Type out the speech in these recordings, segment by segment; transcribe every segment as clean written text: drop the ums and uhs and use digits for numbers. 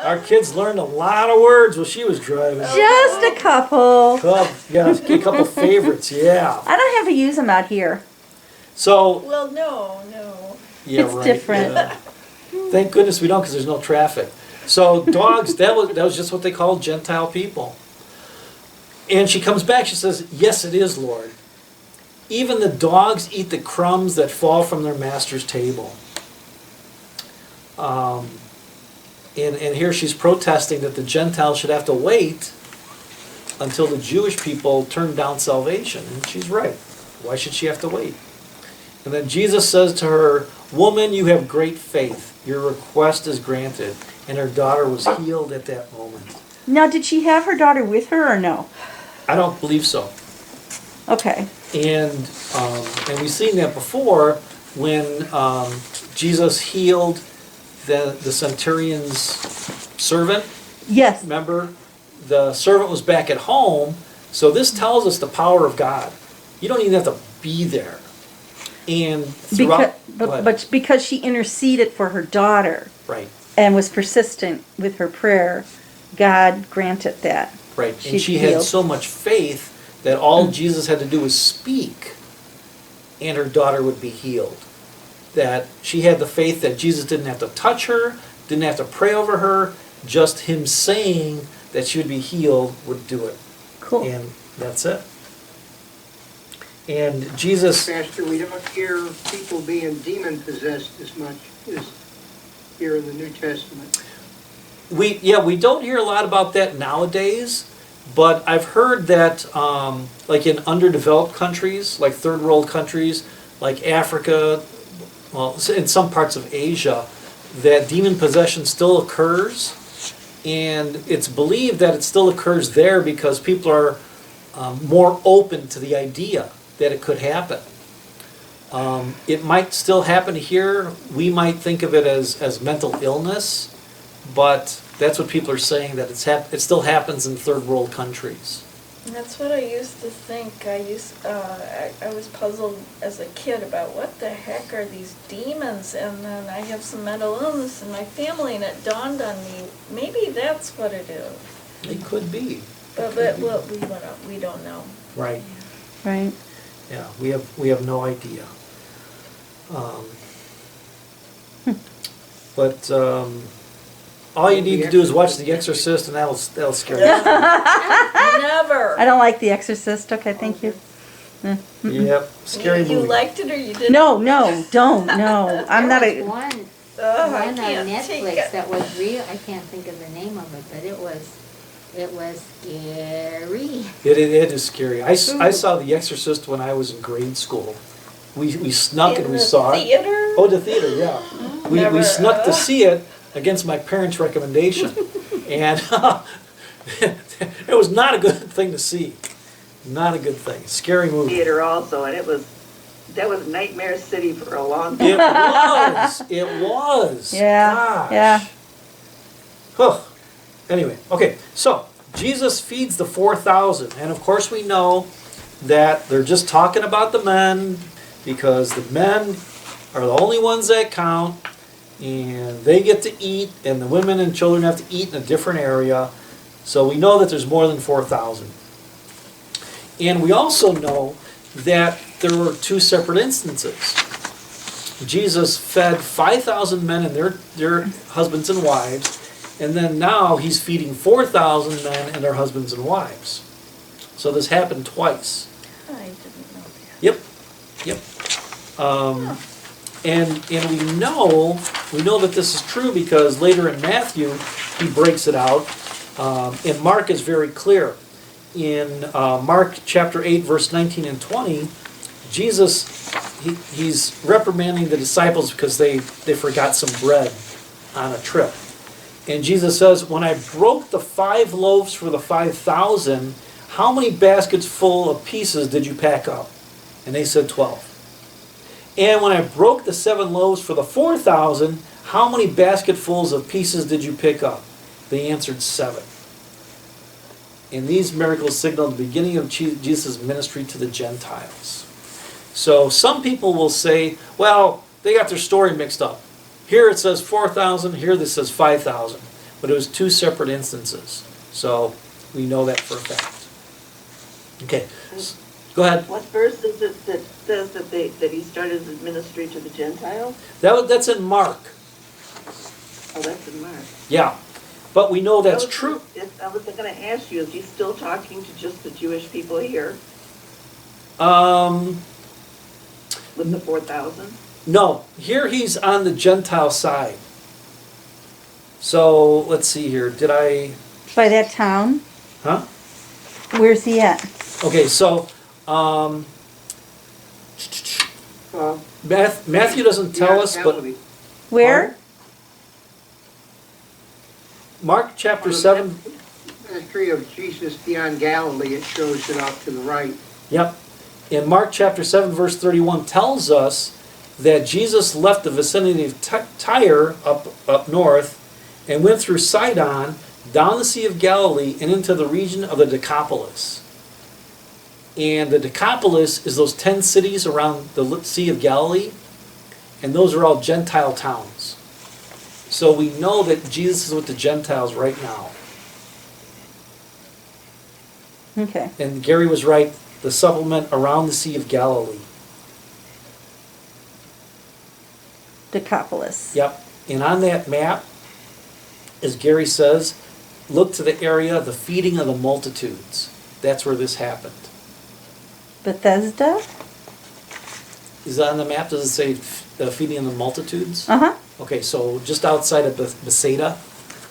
Our kids learned a lot of words while she was driving. Just a couple. Yeah, a couple favorites, yeah. I don't have to use them out here. So, Well, no. yeah, It's right, different. yeah. Thank goodness we don't, because there's no traffic. So dogs, that was just what they called Gentile people. And she comes back, she says, yes, it is, Lord. Even the dogs eat the crumbs that fall from their master's table. And here she's protesting that the Gentiles should have to wait until the Jewish people turn down salvation. And she's right. Why should she have to wait? And then Jesus says to her, woman, you have great faith. Your request is granted. And her daughter was healed at that moment. Now, did she have her daughter with her or no? I don't believe so. Okay. And we've seen that before when Jesus healed the centurion's servant. Yes. Remember, the servant was back at home. So this tells us the power of God. You don't even have to be there. And throughout, But because she interceded for her daughter right, and was persistent with her prayer, God granted that. right, and She's she had healed. so much faith that all Jesus had to do was speak, and her daughter would be healed. That she had the faith that Jesus didn't have to touch her, didn't have to pray over her, just him saying that she would be healed would do it. Cool. And that's it. And Jesus, Pastor, we don't hear people being demon-possessed as much as here in the New Testament. we don't hear a lot about that nowadays, but I've heard that like in underdeveloped countries, like third world countries, like Africa, well, in some parts of Asia, that demon possession still occurs, and it's believed that it still occurs there because people are more open to the idea that it could happen. It might still happen here. We might think of it as mental illness, but that's what people are saying, that it still happens in third world countries. That's what I used to think. I was puzzled as a kid about what the heck are these demons, and then I have some mental illness in my family, and it dawned on me, maybe that's what it is. It could be. But we don't know. Right. Right. Yeah, we have no idea. But all you need to do is watch The Exorcist, and that'll scare you. Never. I don't like The Exorcist. Okay, thank you. Yep, scary You movie. liked it or you didn't? No, don't. No, I'm not There a. was one I on can't take Netflix it. that was real. I can't think of the name of it, but it was scary. It is scary. I saw The Exorcist when I was in grade school. We snuck and we saw it. Theater? Oh, the theater, yeah. We Never, snuck to see it against my parents' recommendation. And it was not a good thing to see. Not a good thing. Scary movie. Theater also, and that was Nightmare City for a long time. It was. It was. Yeah, Gosh. yeah. Huh. Anyway, okay, so Jesus feeds the 4,000. And of course we know that they're just talking about the men because the men are the only ones that count, and they get to eat, and the women and children have to eat in a different area. So we know that there's more than 4,000. And we also know that there were two separate instances. Jesus fed 5,000 men and their husbands and wives, and then now he's feeding 4,000 men and their husbands and wives. So this happened twice. I didn't know that. Yep. And we know that this is true because later in Matthew he breaks it out. And Mark is very clear. In Mark chapter 8, verse 19 and 20, Jesus, he's reprimanding the disciples because they forgot some bread on a trip. And Jesus says, when I broke the 5 loaves for the 5,000, how many baskets full of pieces did you pack up? And they said 12. And when I broke the 7 loaves for the 4,000, how many basketfuls of pieces did you pick up? They answered 7. And these miracles signal the beginning of Jesus' ministry to the Gentiles. So some people will say, well, they got their story mixed up. Here it says 4,000, here this says 5,000. but it was two separate instances. So we know that for a fact. Okay, go ahead. What verse is it that says that he started his ministry to the Gentiles? That's in Mark. Oh, that's in Mark. Yeah, but we know that's true. I was gonna ask you, is he still talking to just the Jewish people here with the 4,000? No, here he's on the Gentile side. So let's see here. Did I? By that town? Huh? Where's he at? Okay, so Matthew doesn't tell us, but Where? Mark chapter On the 7. Ministry of Jesus beyond Galilee, it shows it off to the right. Yep. In Mark chapter 7, verse 31 tells us that Jesus left the vicinity of Tyre up north and went through Sidon, down the Sea of Galilee, and into the region of the Decapolis. And the Decapolis is those 10 cities around the Sea of Galilee, and those are all Gentile towns. So we know that Jesus is with the Gentiles right now. Okay. And Gary was right, the supplement around the Sea of Galilee. Decapolis. Yep. And on that map, as Gary says, look to the area, the feeding of the multitudes. That's where this happened. Bethesda? Is that on the map? Does it say the feeding of the multitudes? Uh-huh. Okay, so just outside of Bethsaida.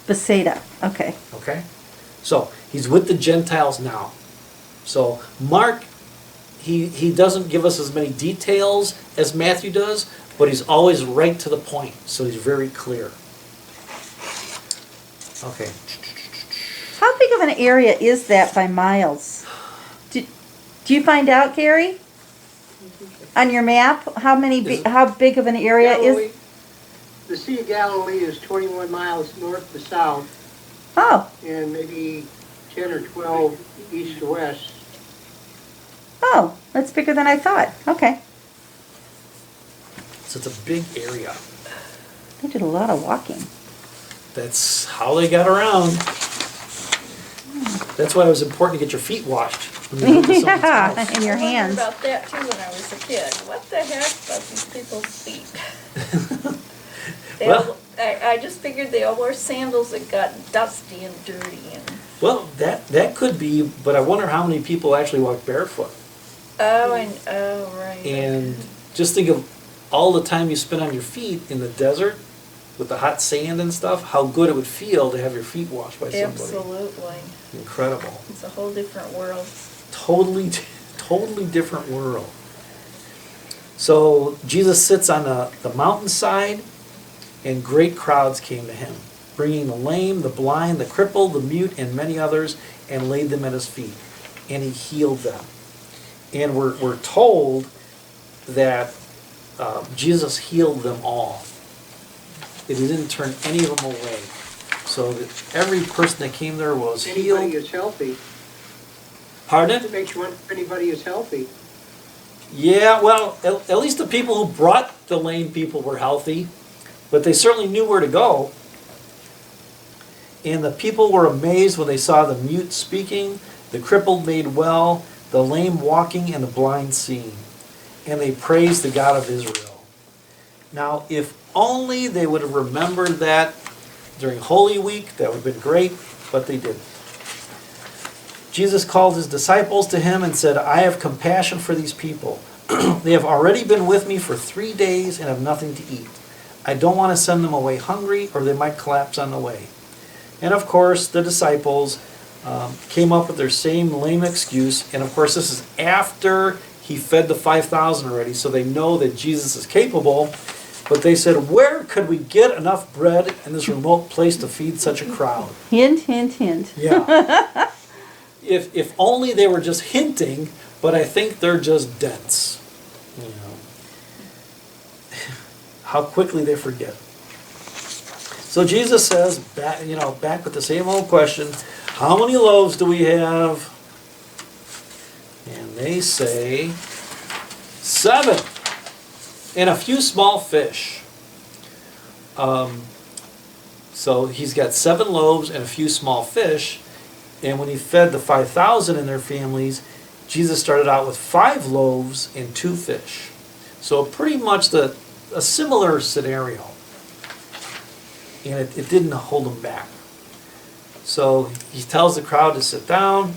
Bethsaida. Okay. Okay. So he's with the Gentiles now. So Mark, he doesn't give us as many details as Matthew does, but he's always right to the point. So he's very clear. Okay. How big of an area is that by miles? Do you find out, Gary? On your map, how big of an area Galilee, is? the Sea of Galilee is 21 miles north to south Oh, and maybe 10 or 12 east to west. oh, that's bigger than I thought. Okay. So it's a big area. They did a lot of walking. That's how they got around. That's why it was important to get your feet washed. when you go to someone's Yeah, house. in your I wondered hands. about that too when I was a kid. What the heck about these people's feet? They Well- all, I just figured they all wore sandals that got dusty and dirty and. Well, that could be, but I wonder how many people actually walk barefoot. Oh, right. And just think of all the time you spend on your feet in the desert with the hot sand and stuff, how good it would feel to have your feet washed by somebody. Absolutely. Incredible. It's a whole different world. Totally different world. So Jesus sits on the mountainside, and great crowds came to him, bringing the lame, the blind, the crippled, the mute, and many others, and laid them at his feet. And he healed them. And we're told that Jesus healed them all. That he didn't turn any of them away. So that every person that came there was Anybody healed. is healthy. Pardon? It makes you wonder if anybody is healthy. Yeah, well, at least the people who brought the lame people were healthy, but they certainly knew where to go. And the people were amazed when they saw the mute speaking, the crippled made well, the lame walking, and the blind seeing. And they praised the God of Israel. Now, if only they would have remembered that during Holy Week, that would have been great, but they didn't. Jesus called his disciples to him and said, I have compassion for these people. They have already been with me for 3 days and have nothing to eat. I don't want to send them away hungry, or they might collapse on the way. And of course, the disciples came up with their same lame excuse. And of course, this is after he fed the 5,000 already, so they know that Jesus is capable. But they said, where could we get enough bread in this remote place to feed such a crowd? Hint, hint, hint. Yeah. If only they were just hinting, but I think they're just dense. You know, how quickly they forget. So Jesus says, back with the same old question, how many loaves do we have? And they say, 7. And a few small fish. So he's got 7 loaves and a few small fish. And when he fed the 5,000 and their families, Jesus started out with 5 loaves and 2 fish. So pretty much a similar scenario. And it didn't hold him back. So he tells the crowd to sit down,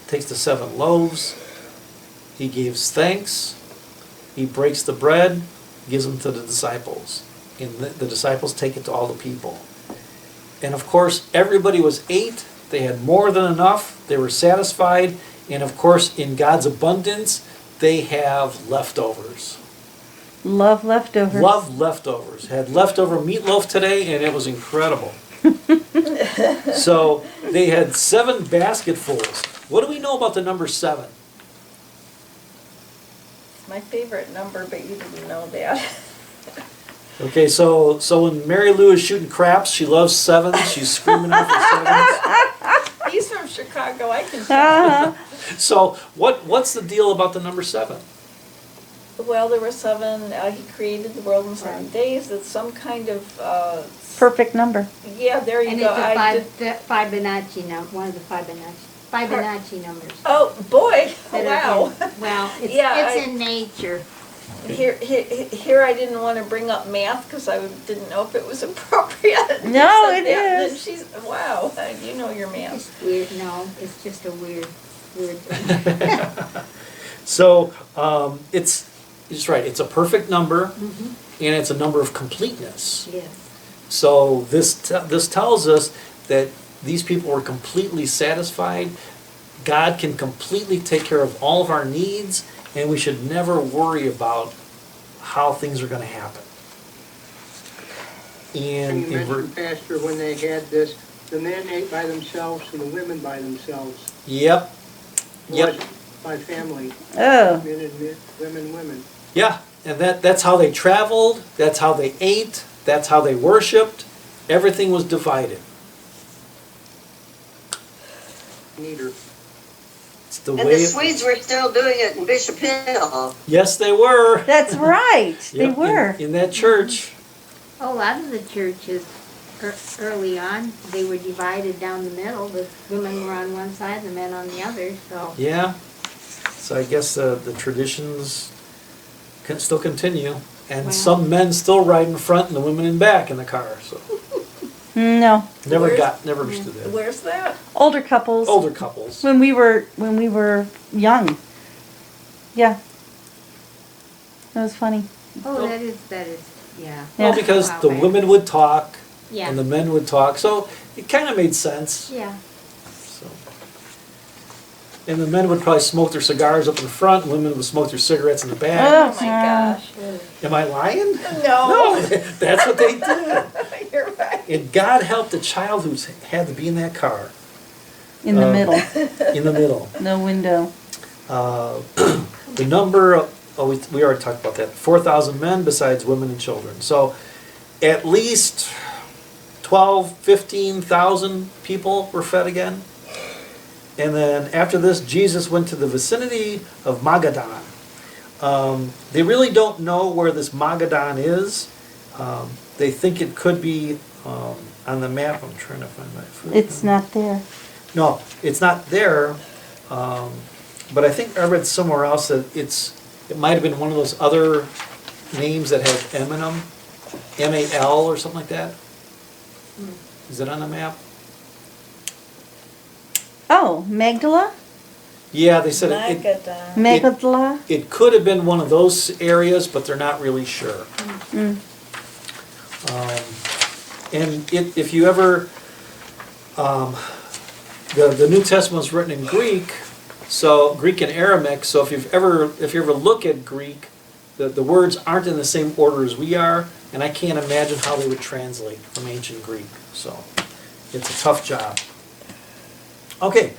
takes the 7 loaves, he gives thanks, he breaks the bread, gives them to the disciples. And the disciples take it to all the people. And of course, everybody was ate. They had more than enough. They were satisfied. And of course, in God's abundance, they have leftovers. Love leftovers. Love leftovers. Had leftover meatloaf today, and it was incredible. So they had 7 basketfuls. What do we know about the number 7? My favorite number, but you didn't know that. Okay, so when Mary Lou is shooting craps, she loves 7s. She's screaming out for 7s. He's from Chicago, I can tell. So what's the deal about the number 7? Well, there were 7, he created the world in 7 days. It's some kind of, Perfect number. yeah, there you And go. it's I did- a Fibonacci number, one of the Fibonacci numbers. Oh, boy, that are wow. in- Well, Yeah, it's in nature. Here I didn't want to bring up math because I didn't know if it was appropriate. No, So it then is. she's, wow, you know your math. It's weird, no, it's just a weird thing. So it's right. It's a perfect number, Mhm. and it's a number of completeness. Yes. So this tells us that these people were completely satisfied. God can completely take care of all of our needs, and we should never worry about how things are going to happen. And And you in ver- mentioned, Pastor, when they had this, the men ate by themselves and the women by themselves. Yep. It Yep. wasn't by family, Oh. men and men, women, women. Yeah, and that's how they traveled, that's how they ate, that's how they worshiped. Everything was divided. Neater. It's the And way the it- Swedes were still doing it in Bishop Hill. Yes, they were. That's right. They Yep, were. in that church. A lot of the churches, early on, they were divided down the middle. The women were on one side, the men on the other, so. Yeah. So I guess the traditions can still continue. And Wow. some men still ride in front and the women in back in the car. So No. never Where's- understood that. Where's that? Older couples. Older couples. When we were young. Yeah. That was funny. Oh, that is, yeah. Well, Yeah. because Wow, the man. women would talk Yeah, and the men would talk. So it kind of made sense. yeah. So. And the men would probably smoke their cigars up in the front, and women would smoke their cigarettes in the back. Oh my gosh. Am I lying? No. That's what they did. You're right. And God helped the child who had to be in that car, In the middle. in the middle. No window. The number of, we already talked about that, 4,000 men besides women and children. So at least 12, 15,000 people were fed again. And then after this, Jesus went to the vicinity of Magadan. They really don't know where this Magadan is. They think it could be on the map. I'm trying to find my foot. It's not there. No, it's not there. But I think I read somewhere else that it might have been one of those other names that has Eminem, M-A-L or something like that. Is it on the map? Oh, Magdala? Yeah, they said it, Magadan. Magdala? it could have been one of those areas, but they're not really sure. Mm. And if you ever, the New Testament was written in Greek, so Greek and Aramaic. So if you ever look at Greek, the words aren't in the same order as we are, and I can't imagine how they would translate from ancient Greek. So it's a tough job. Okay.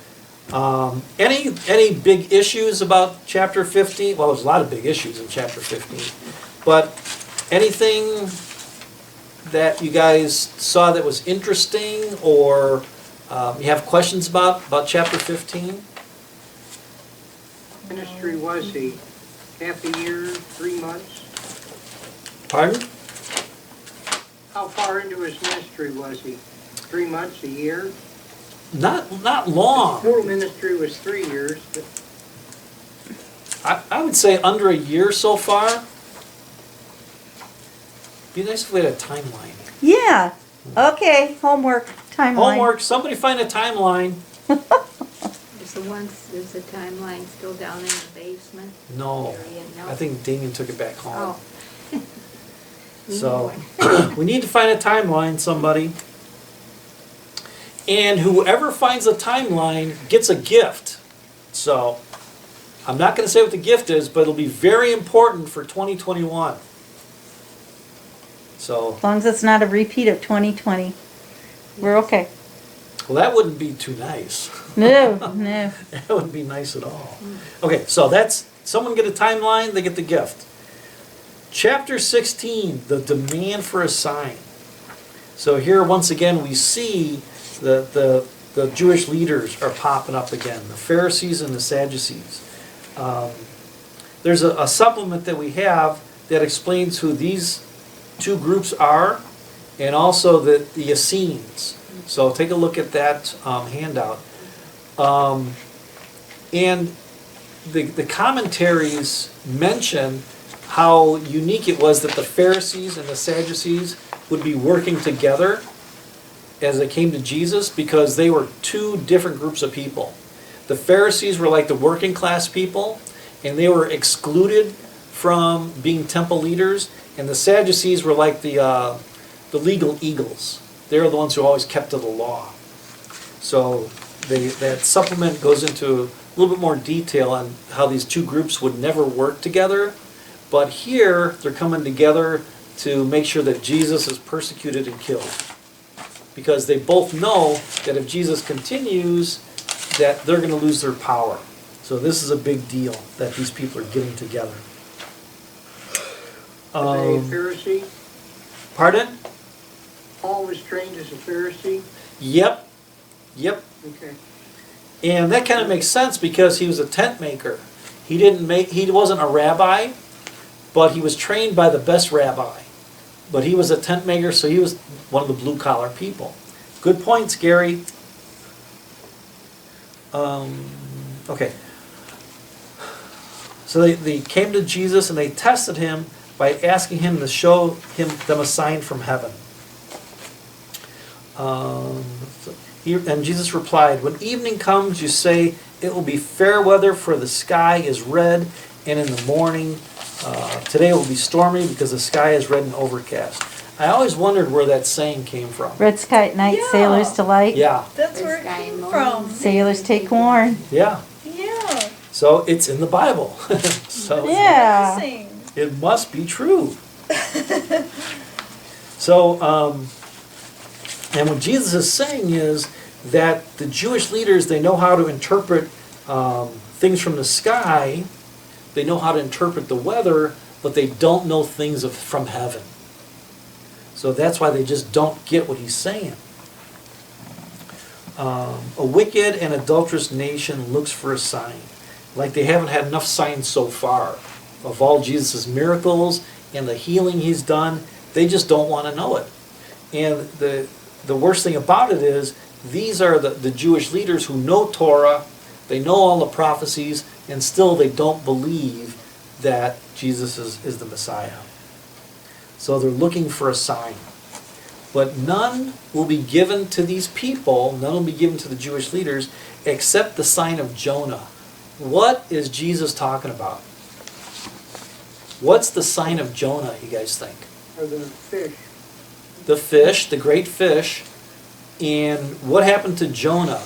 Any big issues about chapter 15? Well, there's a lot of big issues in chapter 15, but anything that you guys saw that was interesting, or you have questions about chapter 15? Ministry was he? Half a year, 3 months? Pardon? How far into his ministry was he? 3 months, a year? Not long. Total ministry was 3 years, but I would say under a year so far. Be nice if we had a timeline. Yeah. Okay, homework, timeline. Homework, somebody find a timeline. Is the timeline still down in the basement No, area? No? I think Damien took it back home. Oh. So, we need to find a timeline, somebody. And whoever finds a timeline gets a gift. So, I'm not going to say what the gift is, but it'll be very important for 2021. So, As long as it's not a repeat of 2020, we're okay. well, that wouldn't be too nice. No, no. That wouldn't be nice at all. Okay, so that's, someone get a timeline, they get the gift. Chapter 16, the demand for a sign. So here, once again, we see the Jewish leaders are popping up again, the Pharisees and the Sadducees. There's a supplement that we have that explains who these two groups are, and also the Essenes. So take a look at that handout. And the commentaries mention how unique it was that the Pharisees and the Sadducees would be working together as they came to Jesus, because they were two different groups of people. The Pharisees were like the working class people, and they were excluded from being temple leaders, and the Sadducees were like the legal eagles. They were the ones who always kept to the law. So that supplement goes into a little bit more detail on how these two groups would never work together. But here, they're coming together to make sure that Jesus is persecuted and killed. Because they both know that if Jesus continues, that they're going to lose their power. So this is a big deal that these people are getting together. was he a Pharisee? Pardon? Paul was trained as a Pharisee? Yep. Okay. And that kind of makes sense because he was a tent maker. He wasn't a rabbi, but he was trained by the best rabbi. But he was a tent maker, so he was one of the blue-collar people. Good points, Gary. Okay. So they came to Jesus and they tested him by asking him to show them a sign from heaven. And Jesus replied, "When evening comes, you say, it will be fair weather, for the sky is red, and in the morning, today it will be stormy because the sky is red and overcast." I always wondered where that saying came from. Red sky at night, Yeah. sailors delight. Yeah, That's where it This guy came moans. from. Sailors take warn. yeah. Yeah. So it's in the Bible. So Yeah. Amazing. it must be true. So, and what Jesus is saying is that the Jewish leaders, they know how to interpret things from the sky, they know how to interpret the weather, but they don't know things from heaven. So that's why they just don't get what he's saying. A wicked and adulterous nation looks for a sign. Like they haven't had enough signs so far of all Jesus' miracles and the healing he's done. They just don't want to know it. And the worst thing about it is, these are the Jewish leaders who know Torah, they know all the prophecies, and still they don't believe that Jesus is the Messiah. So they're looking for a sign. But none will be given to these people, none will be given to the Jewish leaders, except the sign of Jonah. What is Jesus talking about? What's the sign of Jonah, you guys think? Or the fish? The fish, the great fish. And what happened to Jonah?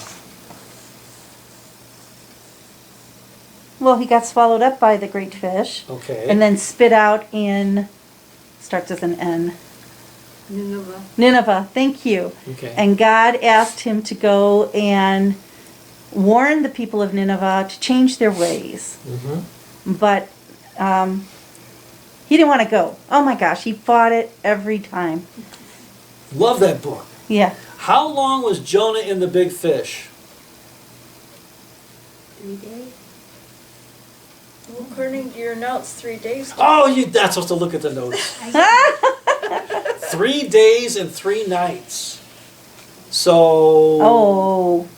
Well, he got swallowed up by the great fish. Okay. And then spit out in, starts with an N. Nineveh. Nineveh, thank you. Okay. And God asked him to go and warn the people of Nineveh to change their ways. Mm-hmm. But he didn't want to go. Oh my gosh, he fought it every time. Love that book. Yeah. How long was Jonah in the big fish? 3 days. Well, according to your notes, 3 days. Oh, that's supposed to look at the notes. 3 days and 3 nights. So. Oh,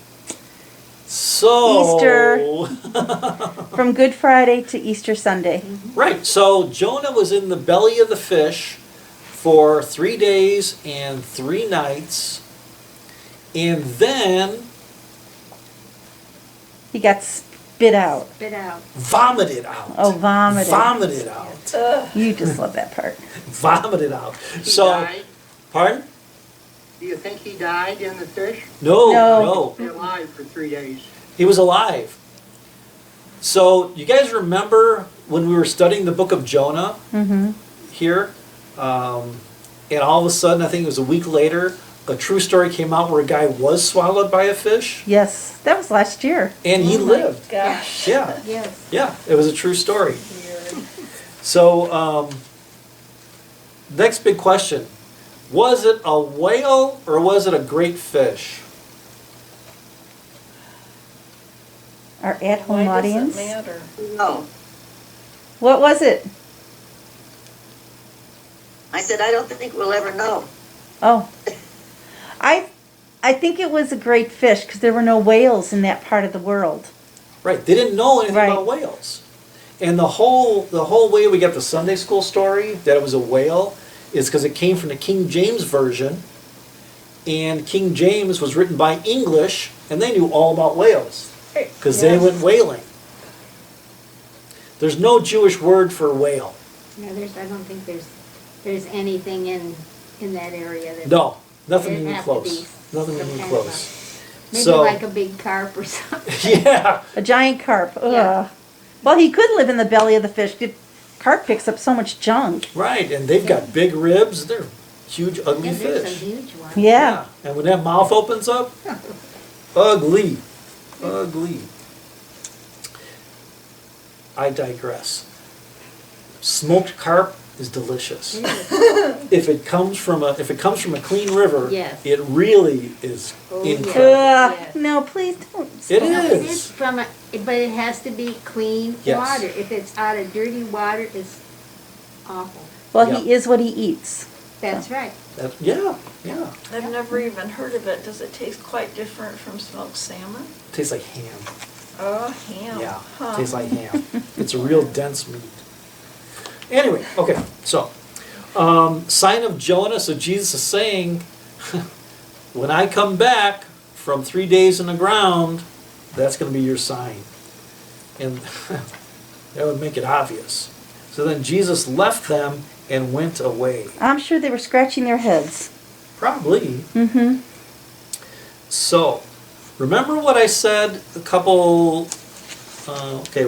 So. Easter. From Good Friday to Easter Sunday. Right. So Jonah was in the belly of the fish for 3 days and 3 nights. And then He got spit out. Spit out. vomited out. Oh, vomited. Vomited out. Ugh. You just love that part. Vomited out. He So, died? pardon? Do you think he died in the fish? No, No. no. He was alive for 3 days. He was alive. So, you guys remember when we were studying the book of Jonah Mm-hmm. here? And all of a sudden, I think it was a week later, a true story came out where a guy was swallowed by a fish Yes, that was last year. and he Oh my lived. Gosh. Yeah, Yes. yeah, it was a true story. Weird. So, next big question. Was it a whale or was it a great fish? Our at-home Why audience. does it matter? No. What was it? I said, I don't think we'll ever know. Oh, I think it was a great fish because there were no whales in that part of the world. Right, they didn't know anything Right. about whales. And the whole way we got the Sunday school story that it was a whale is because it came from the King James Version. And King James was written by English, and they knew all about whales because they Yes. went whaling. There's no Jewish word for whale. No, I don't think there's anything in that area that. No, nothing It'd even have to close. be Nothing some even kind close. of Maybe So, like a big carp or something. yeah, A giant carp. Ugh. Yeah. Well, he could live in the belly of the fish. The carp picks up so much junk. right, and they've got big ribs. They're huge, ugly Yeah, there's some fish. huge ones. Yeah. And when that mouth opens up, ugly, ugly. I digress. Smoked carp is delicious. If it comes from a clean river, Yes. it really is Oh, yeah. incredible. Yes. No, please don't. It No, it is. is from a, but it has to be clean Yes. water. If it's out of dirty water, it's awful. Well, Yeah. he is what he eats. That's right. Yeah, yeah. I've never even heard of it. Does it taste quite different from smoked salmon? Tastes like ham. Oh, ham. Yeah, Huh. tastes like ham. It's a real dense meat. Anyway, okay, so, sign of Jonah, so Jesus is saying, when I come back from 3 days in the ground, that's gonna be your sign. And that would make it obvious. So then Jesus left them and went away. I'm sure they were scratching their heads. Probably. Mm-hmm. So, remember what I said a couple, okay,